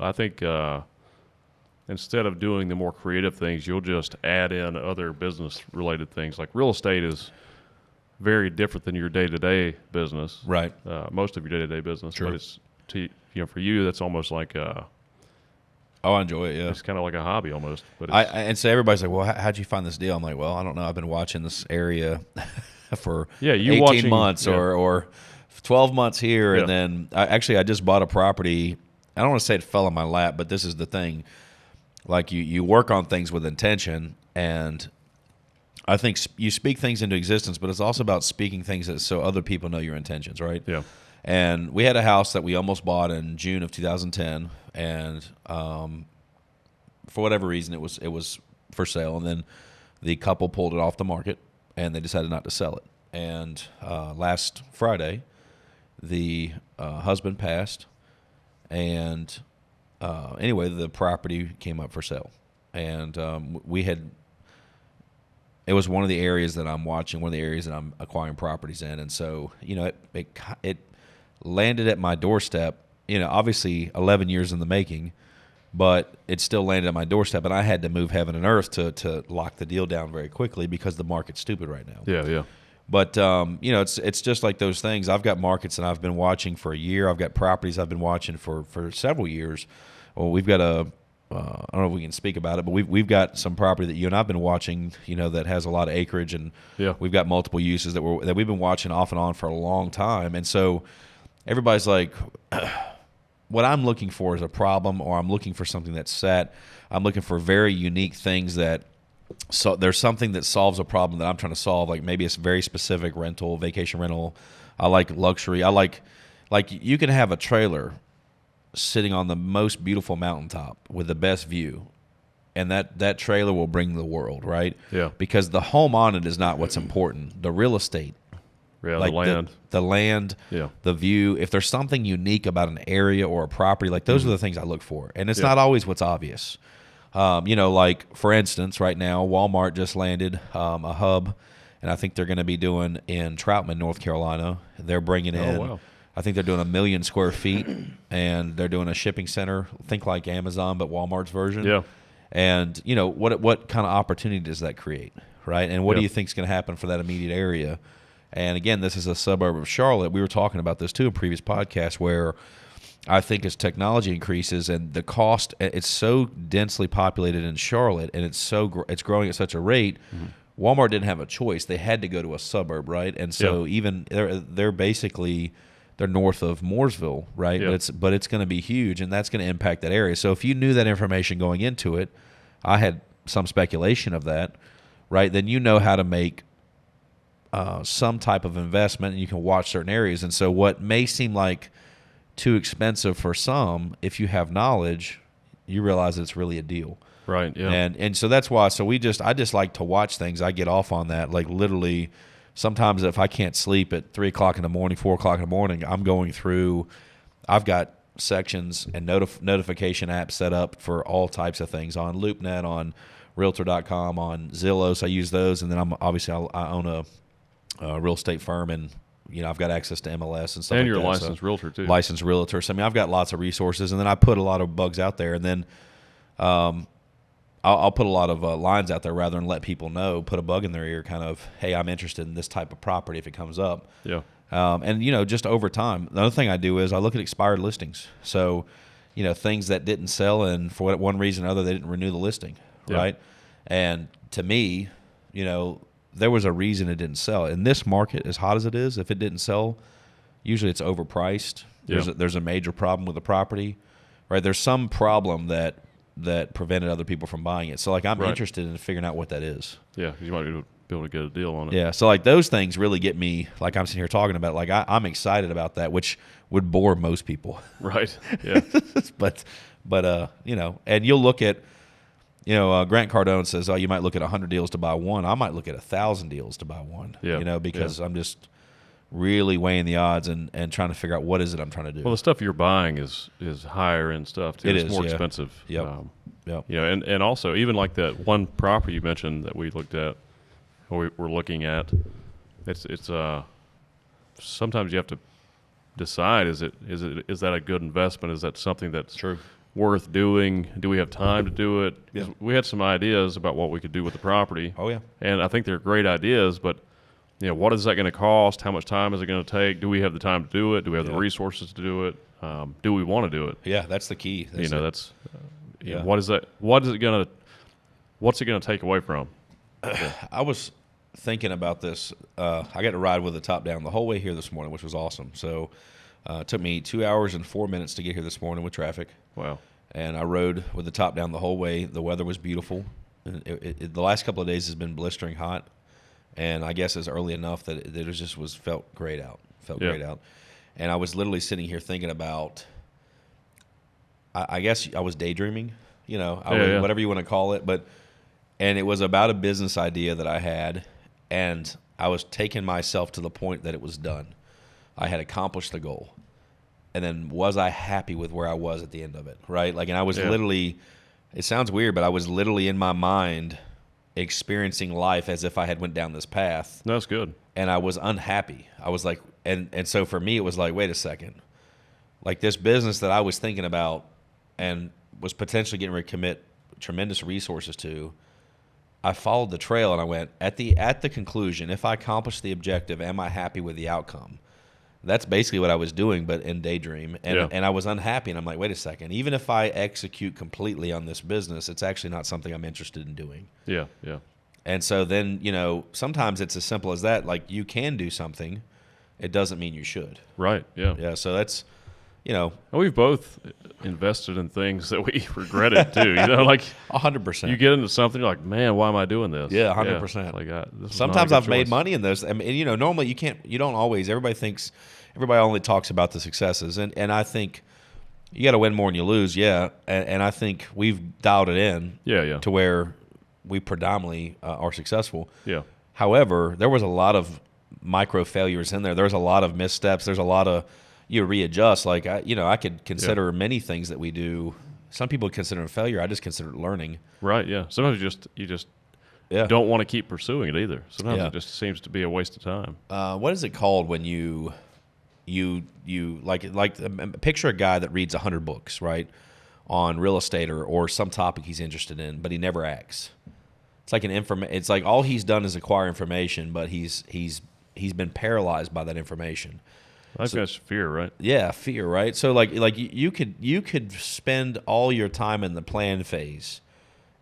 I think instead of doing the more creative things, you'll just add in other business-related things. Like real estate is very different than your day-to-day business. Right. Most of your day-to-day business. Sure. But it's, for you, that's almost like I enjoy it, yeah. It's kind of like a hobby almost. But and so everybody's like, well, how'd you find this deal? I'm like, well, I don't know. I've been watching this area for 18 months or 12 months here. And then I just bought a property. I don't want to say it fell in my lap, but this is the thing. Like you work on things with intention, and I think you speak things into existence, but it's also about speaking things so other people know your intentions, right? Yeah. And we had a house that we almost bought in June of 2010, and for whatever reason, it was for sale. And then the couple pulled it off the market, and they decided not to sell it. And last Friday, the husband passed, and anyway, the property came up for sale. And it was one of the areas that I'm watching, one of the areas that I'm acquiring properties in. And so, it landed at my doorstep, obviously 11 years in the making, but it still landed at my doorstep, and I had to move heaven and earth to lock the deal down very quickly because the market's stupid right now. Yeah. But, it's just like those things. I've got markets that I've been watching for a year. I've got properties I've been watching for several years. Well, we've got I don't know if we can speak about it, but we've got some property that you and I've been watching, that has a lot of acreage, and we've got multiple uses that we've been watching off and on for a long time. And so everybody's like, what I'm looking for is a problem, or I'm looking for something that's set. I'm looking for very unique things so there's something that solves a problem that I'm trying to solve. Like maybe it's very specific rental, vacation rental. I like luxury. I like you can have a trailer sitting on the most beautiful mountaintop with the best view, and that trailer will bring the world, right? Yeah. Because the home on it is not what's important. The real estate. Yeah, like the land. The view. If there's something unique about an area or a property, like those are the things I look for. And it's not always what's obvious. Like for instance, right now, Walmart just landed a hub, and I think they're going to be doing in Troutman, North Carolina. They're bringing in, wow. I think they're doing 1 million square feet, and they're doing a shipping center, think like Amazon, but Walmart's version. Yeah. And, what kind of opportunity does that create, right? And what do you think is going to happen for that immediate area? And again, this is a suburb of Charlotte. We were talking about this too in previous podcasts, where I think as technology increases and the cost, it's so densely populated in Charlotte, and it's growing at such a rate. Mm-hmm. Walmart didn't have a choice; they had to go to a suburb, right? And so even they're basically north of Mooresville, right? Yeah. But it's going to be huge, and that's going to impact that area. So if you knew that information going into it, I had some speculation of that, right? Then you know how to make some type of investment, and you can watch certain areas. And so what may seem like too expensive for some, if you have knowledge, you realize that it's really a deal. Right, yeah. And so that's why. So I just like to watch things. I get off on that. Like literally, sometimes if I can't sleep at 3 o'clock in the morning, 4 o'clock in the morning, I'm going through. I've got sections and notification apps set up for all types of things on LoopNet, on Realtor.com, on Zillow. So I use those, and then I own a real estate firm, and I've got access to MLS and stuff. And you're a licensed realtor too. Licensed realtor. So I've got lots of resources, and then I put a lot of bugs out there, and then I'll put a lot of lines out there rather than let people know. Put a bug in their ear, kind of, hey, I'm interested in this type of property if it comes up. Yeah. And just over time, the other thing I do is I look at expired listings. So, things that didn't sell, and for one reason or other, they didn't renew the listing, right? And to me, there was a reason it didn't sell. In this market, as hot as it is, if it didn't sell, usually it's overpriced. There's a major problem with the property, right? There's some problem that prevented other people from buying it. So, like, I'm interested in figuring out what that is. Yeah, you might be able to get a deal on it. Yeah, so, like, those things really get me, like I'm sitting here talking about, like, I'm excited about that, which would bore most people. Right, yeah. but and you'll look at, Grant Cardone says, you might look at 100 deals to buy one. I might look at 1,000 deals to buy one, because I'm just really weighing the odds and trying to figure out what is it I'm trying to do. Well, the stuff you're buying is higher end stuff too. It's more expensive. Yep. And also even like that one property you mentioned that we looked at, or we're looking at, it's sometimes you have to decide is that a good investment? Is that something that's true? worth doing? Do we have time to do it? 'Cause Yeah. we had some ideas about what we could do with the property. Oh, yeah. And I think they're great ideas, but what is that going to cost? How much time is it going to take? Do we have the time to do it? Do we have the Yeah. resources to do it? Do we want to do it? Yeah, that's the key. That's Yeah. what's it going to take away from? I was thinking about this. I got to ride with the top down the whole way here this morning, which was awesome. So it took me 2 hours and 4 minutes to get here this morning with traffic. Wow. And I rode with the top down the whole way. The weather was beautiful. And the last couple of days has been blistering hot. And I guess it's early enough that it just felt great out. Great out. And I was literally sitting here thinking about, I guess I was daydreaming, whatever you want to call it. And it was about a business idea that I had, and I was taking myself to the point that it was done. I had accomplished the goal. And then was I happy with where I was at the end of it, right? And I was literally, it sounds weird, but I was literally in my mind experiencing life as if I had went down this path. That's good. And I was unhappy. I was like, and so for me, it was like, wait a second. Like this business that I was thinking about and was potentially getting ready to commit tremendous resources to, I followed the trail and I went, at the conclusion, if I accomplish the objective, am I happy with the outcome? That's basically what I was doing, but in daydream. And I was unhappy. And I'm like, wait a second. Even if I execute completely on this business, it's actually not something I'm interested in doing. Yeah, yeah. And so then, sometimes it's as simple as that. Like you can do something. It doesn't mean you should. Right, yeah. Yeah, so that's, And we've both invested in things that we regretted too. Like 100%. You get into something, you're like, man, why am I doing this? Yeah, 100%. Like sometimes I've made money in those. Normally you don't always. Everybody only talks about the successes, and I think you got to win more than you lose. Yeah, and I think we've dialed it in. Yeah. To where we predominantly are successful. Yeah. However, there was a lot of micro failures in there. There's a lot of missteps. There's a lot of you readjust. Like I could consider many things that we do. Some people consider a failure. I just consider it learning. Right. Yeah. Sometimes you just don't want to keep pursuing it either. Sometimes it just seems to be a waste of time. What is it called when you picture a guy that reads 100 books, right, on real estate or some topic he's interested in, but he never acts. It's like it's like all he's done is acquire information, but he's been paralyzed by that information. I think that's fear, right? Yeah, fear, right? So like you could spend all your time in the plan phase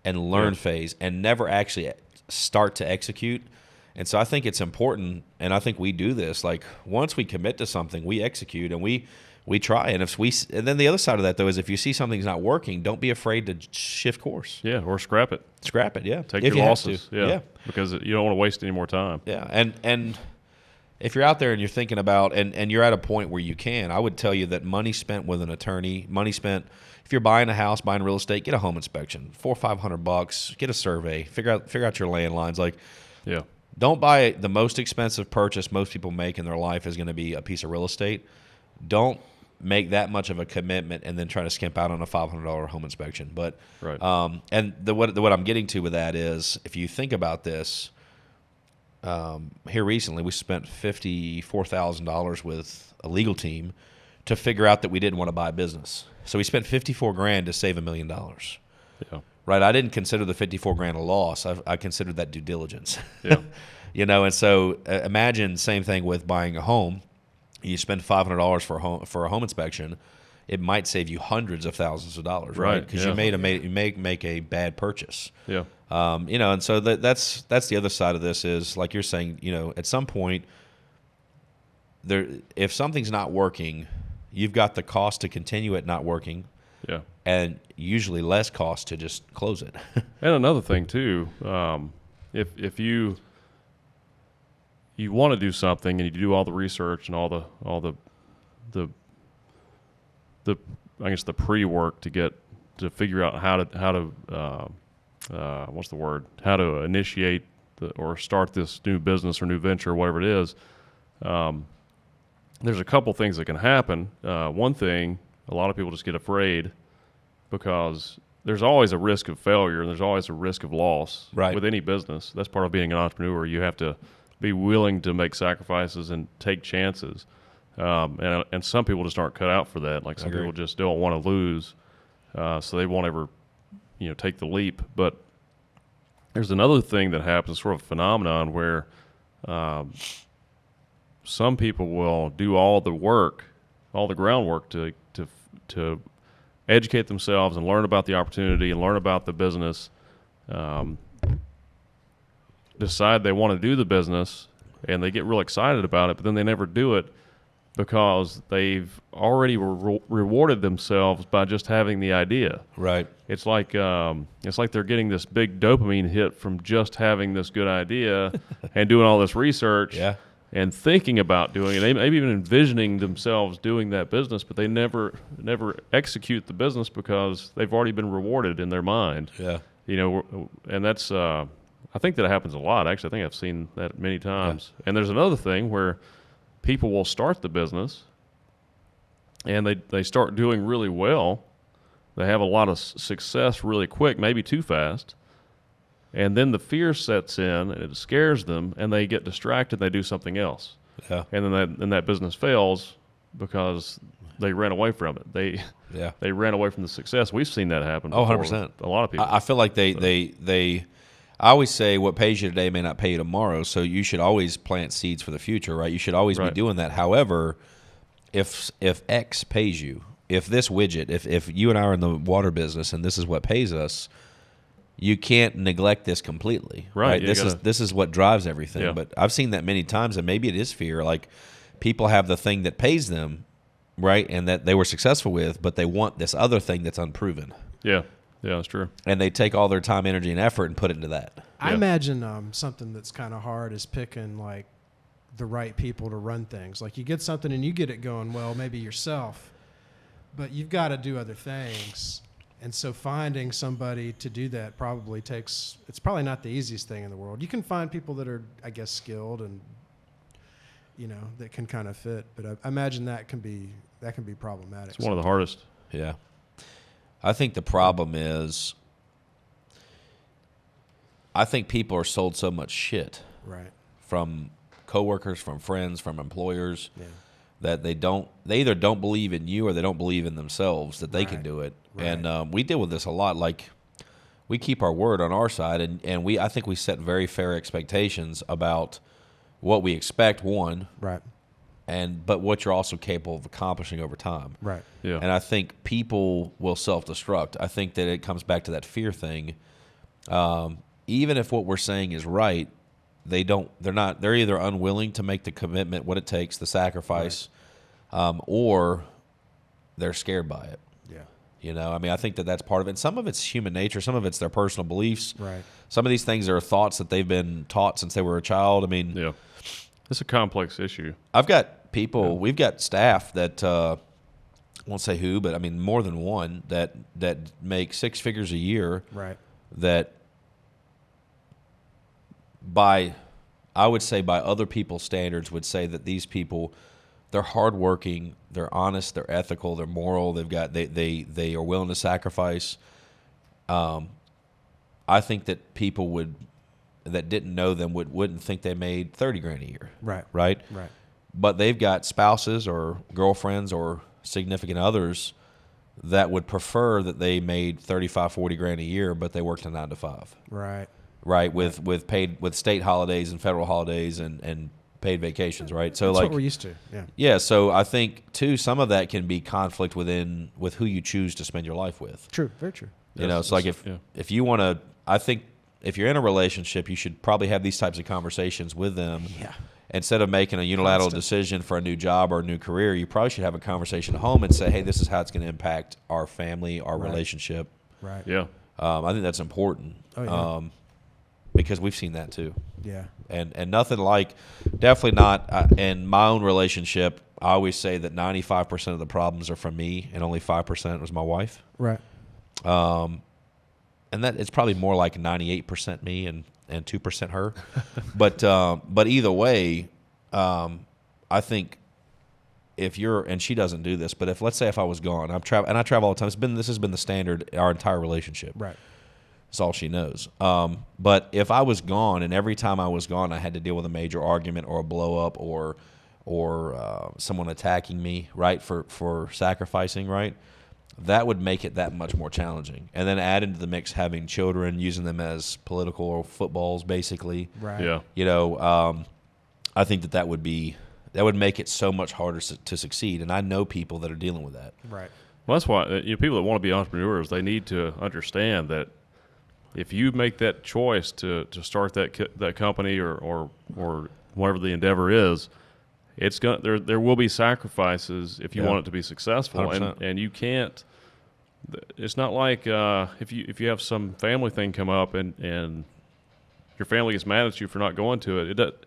and learn phase and never actually start to execute. And so I think it's important, and I think we do this. Like once we commit to something, we execute and we try. And and then the other side of that though is if you see something's not working, don't be afraid to shift course. Yeah, or scrap it. Scrap it. Yeah, take your losses. Yeah, because you don't want to waste any more time. Yeah, and if you're out there and you're thinking about and you're at a point where you can, I would tell you that money spent with an attorney, money spent if you're buying a house, buying real estate, get a home inspection, $400 or $500, get a survey, figure out your land lines. Like, yeah. Don't buy the most expensive purchase most people make in their life is going to be a piece of real estate. Don't make that much of a commitment and then try to skimp out on a $500 home inspection. But right. And what I'm getting to with that is if you think about this, here recently we spent $54,000 with a legal team to figure out that we didn't want to buy a business. So we spent $54,000 to save $1 million. Yeah. Right, I didn't consider the $54,000 a loss. I considered that due diligence. Yeah. And so imagine same thing with buying a home. You spend $500 for a home inspection. It might save you hundreds of thousands of dollars, right? Because you may make a bad purchase. Yeah. And so that's the other side of this is like you're saying. At some point, if something's not working, you've got the cost to continue it not working. Yeah. And usually less cost to just close it. And another thing too, if you want to do something and you do all the research and all the I guess the pre-work to figure out how to what's the word? How to initiate or start this new business or new venture or whatever it is. There's a couple things that can happen. One thing, a lot of people just get afraid because there's always a risk of failure and there's always a risk of loss with any business. That's part of being an entrepreneur. You have to be willing to make sacrifices and take chances. And some people just aren't cut out for that. Like some people just don't want to lose. so they won't ever, take the leap. But there's another thing that happens, sort of a phenomenon where some people will do all the work, all the groundwork to educate themselves and learn about the opportunity and learn about the business, decide they want to do the business, and they get real excited about it, but then they never do it because they've already rewarded themselves by just having the idea. Right. It's like they're getting this big dopamine hit from just having this good idea and doing all this research. Yeah. And thinking about doing it. They maybe even envisioning themselves doing that business, but they never execute the business because they've already been rewarded in their mind. Yeah. And that's I think that happens a lot. Actually, I think I've seen that many times. Yeah. And there's another thing where people will start the business and they start doing really well. They have a lot of success really quick, maybe too fast. And then the fear sets in, and it scares them, and they get distracted. They do something else, and then that business fails because they ran away from it. They ran away from the success. We've seen that happen. Oh, 100%. A lot of people. I feel like they. I always say what pays you today may not pay you tomorrow. So you should always plant seeds for the future, right? You should always be doing that. However, if X pays you, if this widget, if you and I are in the water business and this is what pays us, you can't neglect this completely, right? This is what drives everything. Yeah. But I've seen that many times, and maybe it is fear. Like people have the thing that pays them, right, and that they were successful with, but they want this other thing that's unproven. Yeah, that's true. And they take all their time, energy, and effort and put it into that. I imagine something that's kind of hard is picking like the right people to run things. Like you get something and you get it going well, maybe yourself, but you've got to do other things. And so finding somebody to do that it's probably not the easiest thing in the world. You can find people that are, I guess, skilled and, that can kind of fit. But I imagine that can be problematic. It's one of the hardest. Yeah. I think the problem is I think people are sold so much shit. Right. From coworkers, from friends, from employers. Yeah. That they either don't believe in you or they don't believe in themselves that they can do it. Right. And we deal with this a lot. Like we keep our word on our side, and I think we set very fair expectations about what we expect, one. Right. But what you're also capable of accomplishing over time. Right. Yeah. And I think people will self-destruct. I think that it comes back to that fear thing. Even if what we're saying is right, they're either unwilling to make the commitment, what it takes, the sacrifice, or they're scared by it. Yeah. I mean, I think that's part of it. And some of it's human nature. Some of it's their personal beliefs. Right. Some of these things are thoughts that they've been taught since they were a child. I mean, yeah, it's a complex issue. I've got people, we've got staff that, I won't say who, but I mean, more than one that make six figures a year. Right. That I would say by other people's standards would say that these people, they're hardworking, they're honest, they're ethical, they're moral. They are willing to sacrifice. I think that people that didn't know them wouldn't think they made $30,000 a year. Right. Right. Right. But they've got spouses or girlfriends or significant others that would prefer that they made $35,000-$40,000 a year, but they worked a 9 to 5. Right. Right, with paid with state holidays and federal holidays and paid vacations, right? So that's what we're used to. Yeah. Yeah. So I think too, some of that can be conflict with who you choose to spend your life with. True. Very true. It's like if you want to, I think if you're in a relationship, you should probably have these types of conversations with them. Yeah. Instead of making a unilateral decision for a new job or a new career, you probably should have a conversation at home and say, hey, this is how it's going to impact our family, our relationship. Right. Yeah. I think that's important. Oh, yeah. Because we've seen that too. Yeah. And nothing like, definitely not, in my own relationship, I always say that 95% of the problems are from me and only 5% was my wife. Right. And that it's probably more like 98% me and 2% her. But either way, I think if you're, and she doesn't do this, but let's say if I was gone, I travel all the time. This has been the standard our entire relationship. Right. That's all she knows. But if I was gone, and every time I was gone, I had to deal with a major argument or a blow up or someone attacking me, right, for sacrificing, right, that would make it that much more challenging. And then add into the mix having children, using them as political or footballs, basically. Right. Yeah. You know, I think that would make it so much harder to succeed. And I know people that are dealing with that. Right. Well, that's why people that want to be entrepreneurs, they need to understand that if you make that choice to start that company or whatever the endeavor is, it's there will be sacrifices if you want it to be successful, 100%. and you can't. It's not like if you have some family thing come up and your family gets mad at you for not going to it.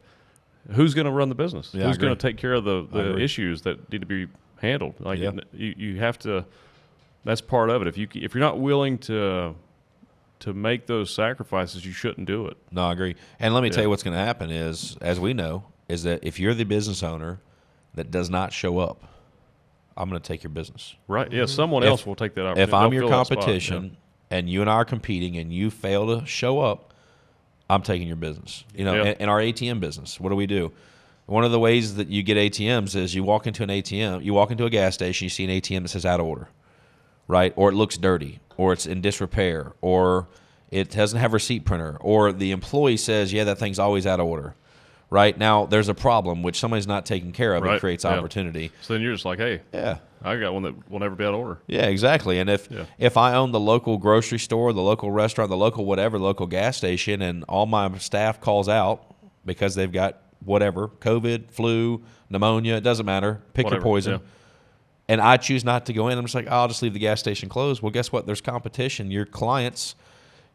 Who's going to run the business? Yeah, Who's going to take care of the issues that need to be handled? Like you have to. That's part of it. If you're not willing to make those sacrifices, you shouldn't do it. No, I agree. And let me tell you what's going to happen is, as we know, is that if you're the business owner that does not show up, I'm going to take your business. Right. Yeah. Someone else will take that opportunity. If I'm They'll your fill that spot. competition and you and I are competing and you fail to show up, I'm taking your business. You know, in our ATM business, what do? One of the ways that you get ATMs is you walk into an ATM, you walk into a gas station, you see an ATM that says out of order, right? Or it looks dirty, or it's in disrepair, or it doesn't have a receipt printer, or the employee says, yeah, that thing's always out of order, right? Now, there's a problem, which somebody's not taking care of. Right. It creates opportunity. So then you're just like, hey, I got one that will never be out of order. Yeah, exactly. And if I own the local grocery store, the local restaurant, the local whatever, the local gas station, and all my staff calls out because they've got whatever, COVID, flu, pneumonia, it doesn't matter, pick your poison, and I choose not to go in, I'm just like, I'll just leave the gas station closed. Well, guess what? There's competition. Your clients,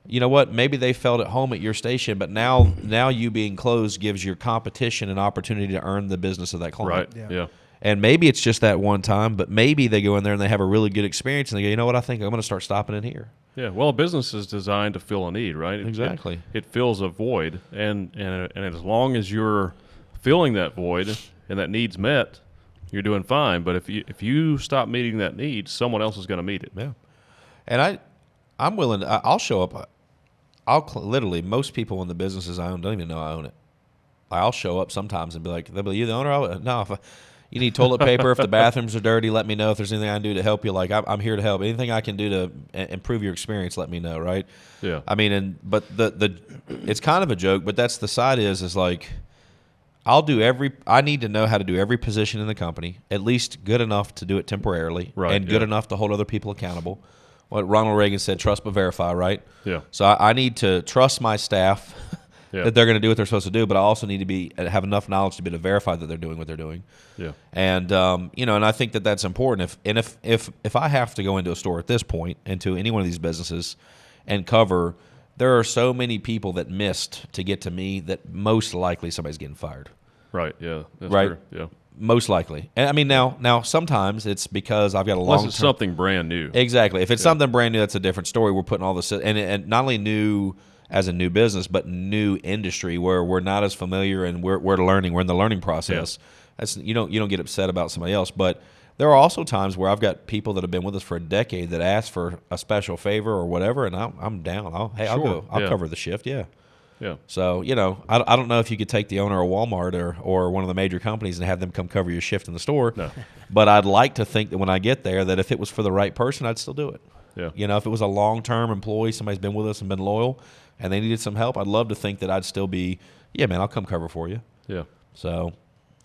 you know what? Maybe they felt at home at your station, but now you being closed gives your competition an opportunity to earn the business of that client. Right, yeah. And maybe it's just that one time, but maybe they go in there and they have a really good experience, and they go, you know what, I think I'm going to start stopping in here. Yeah, well, a business is designed to fill a need, right? Exactly. It fills a void, and as long as you're filling that void and that need's met, you're doing fine. But if you stop meeting that need, someone else is going to meet it. Yeah. And I'm willing. I'll show up. Literally, most people in the businesses I own don't even know I own it. I'll show up sometimes and be like, "They'll be, you the owner?" No. If you need toilet paper, if the bathrooms are dirty, let me know. If there's anything I can do to help you, like I'm here to help. Anything I can do to improve your experience, let me know. Right? Yeah. I mean, but it's kind of a joke, but that's the side is like, I need to know how to do every position in the company, at least good enough to do it temporarily, and good enough to hold other people accountable. What Ronald Reagan said, trust but verify, right? Yeah. So I need to trust my staff that they're going to do what they're supposed to do, but I also need to have enough knowledge to be able to verify that they're doing what they're doing. Yeah. And and I think that's important. If I have to go into a store at this point, into any one of these businesses, and cover, there are so many people that missed to get to me that most likely somebody's getting fired. Right. Yeah. That's right. True. Yeah. Most likely. And I mean, now sometimes it's because I've got a long-term. Unless it's something brand new. Exactly. If it's something brand new, that's a different story. We're putting all this, and not only new as a new business, but new industry where we're not as familiar and we're learning. We're in the learning process. Yeah. That's you don't get upset about somebody else, but there are also times where I've got people that have been with us for a decade that ask for a special favor or whatever, and I'm down. I'll go. I'll cover the shift. Yeah. Yeah. So, I don't know if you could take the owner of Walmart or one of the major companies and have them come cover your shift in the store. No. But I'd like to think that when I get there, that if it was for the right person, I'd still do it. Yeah. If it was a long-term employee, somebody's been with us and been loyal, and they needed some help, I'd love to think that I'd still be, yeah, man, I'll come cover for you. Yeah. So,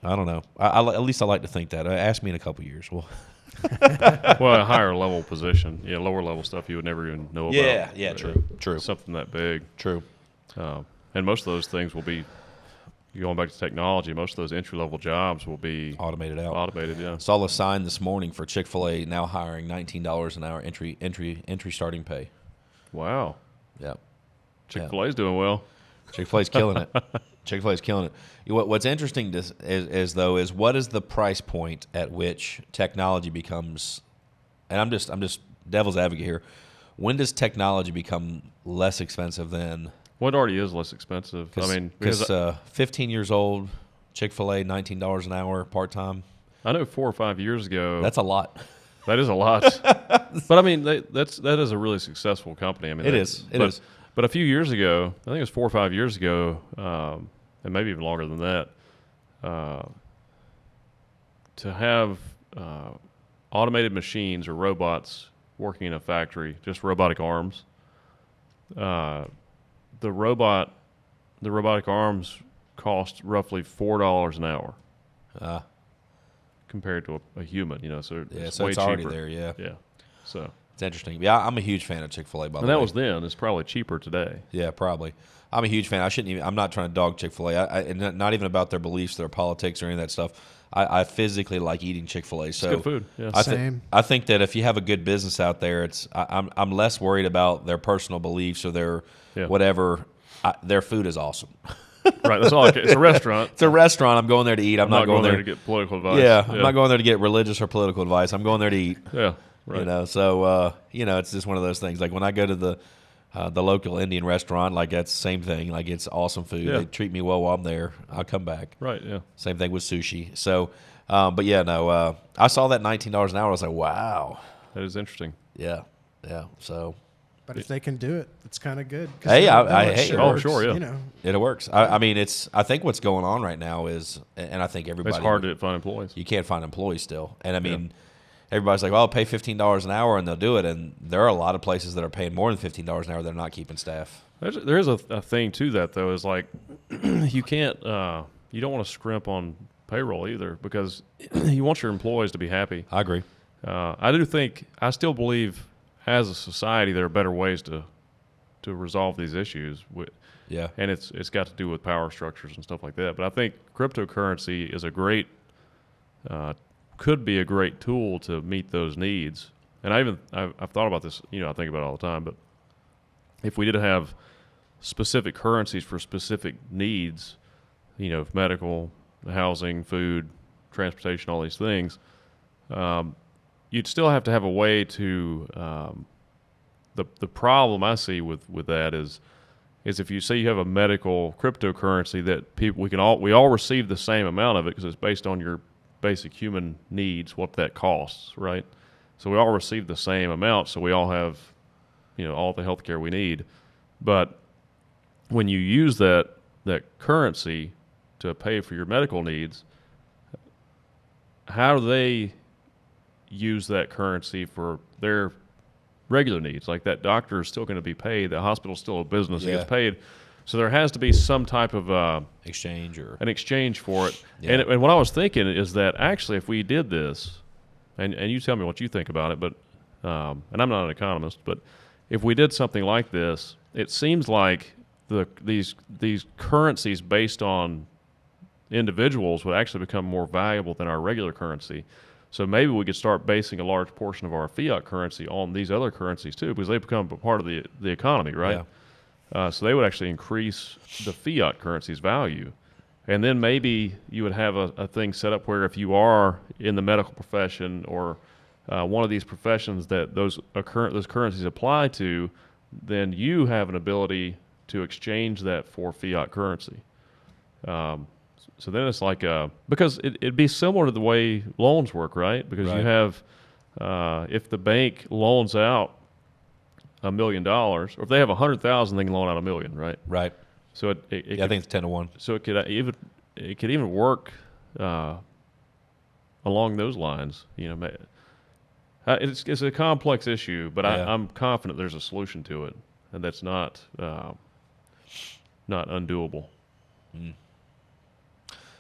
I don't know. At least I like to think that. Ask me in a couple of years. Well, a higher level position. Yeah, lower level stuff you would never even know about. Yeah, true. Something that big. True. And most of those things will be, going back to technology, most of those entry-level jobs will be automated out. Automated, yeah. Saw a sign this morning for Chick-fil-A now hiring $19 an hour entry starting pay. Wow. Yeah. Chick-fil-A's doing well. Chick-fil-A's killing it. Chick-fil-A's killing it. What's interesting is what is the price point at which technology becomes, and I'm just devil's advocate here, when does technology become less expensive than? Well, it already is less expensive. Because 15 years old, Chick-fil-A, $19 an hour, part-time. I know 4 or 5 years ago. That's a lot. That is a lot. But, that is a really successful company. It is. But a few years ago, I think it was 4 or 5 years ago, and maybe even longer than that, to have automated machines or robots working in a factory, just robotic arms. The robotic arms cost roughly $4 an hour compared to a human. So it's way it's cheaper. already there. Yeah. So it's interesting. Yeah, I'm a huge fan of Chick-fil-A. By the way, and that was then. It's probably cheaper today. Yeah, probably. I'm a huge fan. I'm not trying to dog Chick-fil-A. And not even about their beliefs, their politics, or any of that stuff. I physically like eating Chick-fil-A. So it's good food. Yeah. I think that if you have a good business out there, I'm less worried about their personal beliefs or their whatever. Their food is awesome. Right. That's all. It's a restaurant. It's a restaurant. I'm going there to eat. I'm not going there to get political advice. I'm not going there to get religious or political advice. I'm going there to eat. Yeah. Right. So it's just one of those things. Like when I go to the local Indian restaurant, like that's the same thing. Like it's awesome food. Yeah. They treat me well while I'm there. I'll come back. Right. Yeah. Same thing with sushi. So, I saw that $19 an hour. I was like, wow. That is interesting. Yeah. So. But if they can do it, it's kind of good. Hey, oh, sure, yeah. It works. I mean, I think what's going on right now is, and I think everybody. It's hard to find employees. You can't find employees still. And I mean, everybody's like, well, I'll pay $15 an hour and they'll do it. And there are a lot of places that are paying more than $15 an hour that are not keeping staff. There is a thing to that, though, is like you can't, you don't want to scrimp on payroll either because you want your employees to be happy. I agree. I still believe as a society there are better ways to resolve these issues. Yeah. And it's got to do with power structures and stuff like that. But I think cryptocurrency is could be a great tool to meet those needs. And I've thought about this, I think about it all the time, but if we did have specific currencies for specific needs, medical, housing, food, transportation, all these things, you'd still have to have a way to the problem I see with that is if you say you have a medical cryptocurrency that we all receive the same amount of it because it's based on your basic human needs, what that costs, right? So we all receive the same amount, so we all have all the health care we need. But when you use that currency to pay for your medical needs, how do they use that currency for their regular needs? Like that doctor is still going to be paid, the hospital's still a business, it gets paid. So there has to be some type of exchange for it. Yeah. And what I was thinking is that actually if we did this, and you tell me what you think about it, but and I'm not an economist, but if we did something like this, it seems like these currencies based on individuals would actually become more valuable than our regular currency. So maybe we could start basing a large portion of our fiat currency on these other currencies too, because they become a part of the economy, right? Yeah. So they would actually increase the fiat currency's value. And then maybe you would have a thing set up where if you are in the medical profession or one of these professions that those currencies apply to, then you have an ability to exchange that for fiat currency. So then it's like because it'd be similar to the way loans work, right? Because you have if the bank loans out $1 million, or if they have 100,000, they can loan out $1 million, right? Right. So I think it's 10-1. So it could even work along those lines. It's a complex issue, but I'm confident there's a solution to it, and that's not undoable. Mm.